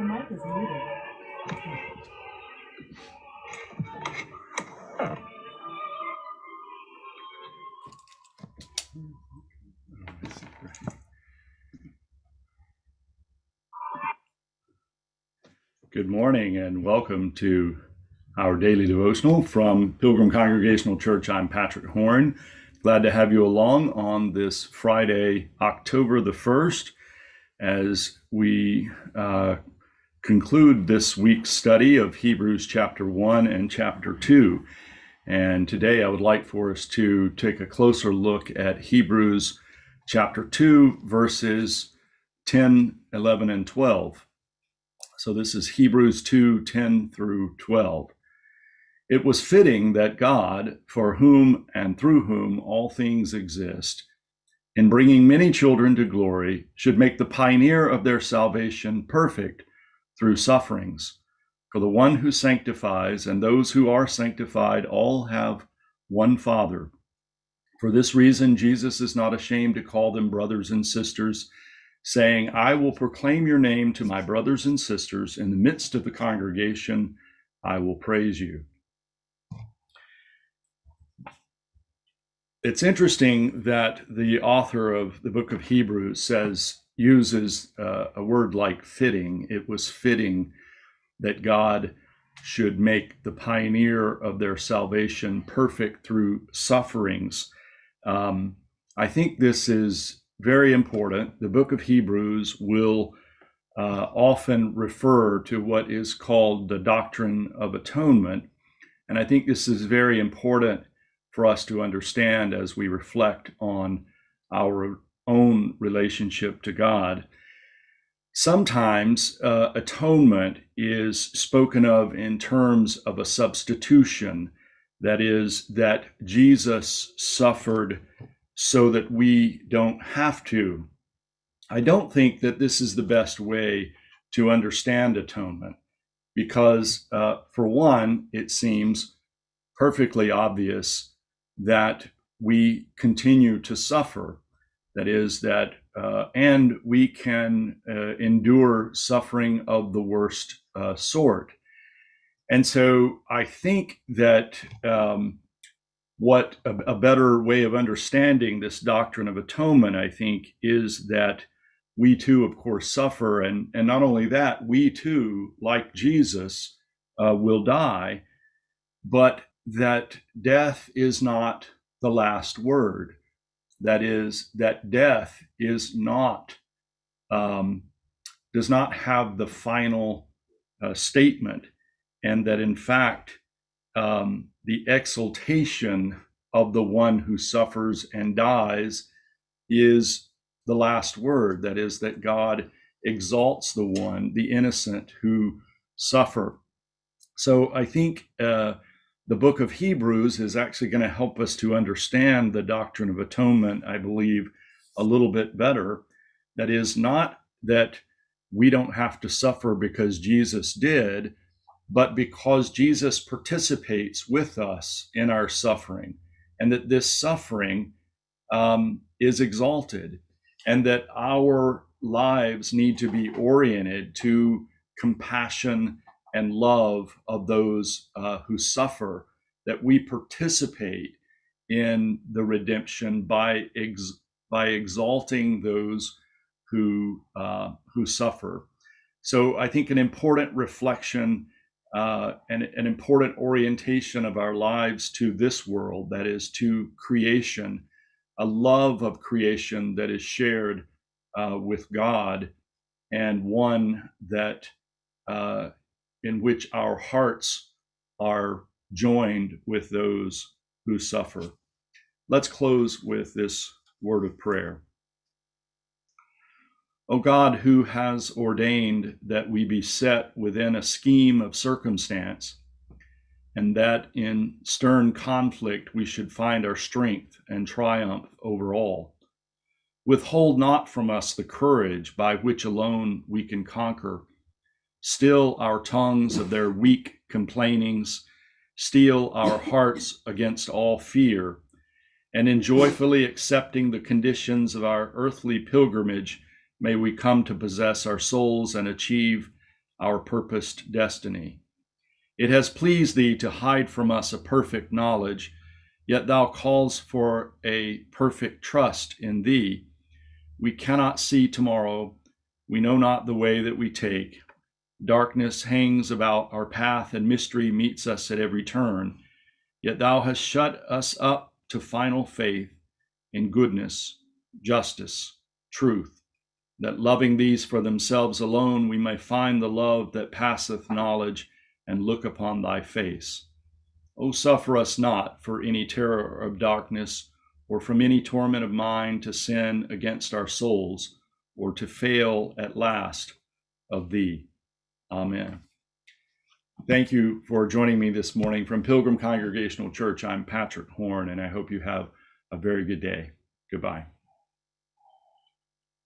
mic is muted. Good morning and welcome to our daily devotional from Pilgrim Congregational Church. I'm Patrick Horn. Glad to have you along on this Friday, October the 1st, as we conclude this week's study of Hebrews chapter 1 and chapter 2. And today I would like for us to take a closer look at Hebrews chapter 2, verses 10, 11, and 12. So this is Hebrews 2, 10 through 12. It was fitting that God, for whom and through whom all things exist, in bringing many children to glory, should make the pioneer of their salvation perfect through sufferings. For the one who sanctifies and those who are sanctified all have one Father. For this reason, Jesus is not ashamed to call them brothers and sisters, saying, I will proclaim your name to my brothers and sisters. In the midst of the congregation, I will praise you. It's interesting that the author of the book of Hebrews uses a word like fitting. It was fitting that God should make the pioneer of their salvation perfect through sufferings. I think this is very important. The book of Hebrews will often refer to what is called the doctrine of atonement. And I think this is very important for us to understand as we reflect on our own relationship to God. Sometimes atonement is spoken of in terms of a substitution. That is, that Jesus suffered so that we don't have to. I don't think that this is the best way to understand atonement because, for one, it seems perfectly obvious that we continue to suffer. That is, and we can endure suffering of the worst sort. And so I think that what a better way of understanding this doctrine of atonement, I think, is that we too, of course, suffer. And not only that, we too, like Jesus, will die, but that death is not the last word. That is, that death is not, does not have the final statement, and that in fact, the exaltation of the one who suffers and dies is the last word. That is, that God exalts the innocent who suffer. So I think the book of Hebrews is actually going to help us to understand the doctrine of atonement, I believe, a little bit better. That is, not that we don't have to suffer because Jesus did, but because Jesus participates with us in our suffering, and that this suffering is exalted, and that our lives need to be oriented to compassion and love of those who suffer, that we participate in the redemption by exalting those who suffer. So I think an important reflection and an important orientation of our lives to this world, that is to creation, a love of creation that is shared with God, and one that in which our hearts are joined with those who suffer. Let's close with this word of prayer. O God, who has ordained that we be set within a scheme of circumstance, and that in stern conflict we should find our strength and triumph over all, withhold not from us the courage by which alone we can conquer. Still our tongues of their weak complainings, steel our hearts against all fear, and in joyfully accepting the conditions of our earthly pilgrimage, may we come to possess our souls and achieve our purposed destiny. It has pleased thee to hide from us a perfect knowledge, yet thou calls for a perfect trust in thee. We cannot see tomorrow. We know not the way that we take. Darkness hangs about our path, and mystery meets us at every turn. Yet thou hast shut us up to final faith in goodness, justice, truth, that loving these for themselves alone, we may find the love that passeth knowledge and look upon thy face. O suffer us not for any terror of darkness, or from any torment of mind to sin against our souls, or to fail at last of thee. Amen. Thank you for joining me this morning from Pilgrim Congregational Church. I'm Patrick Horn, and I hope you have a very good day. Goodbye.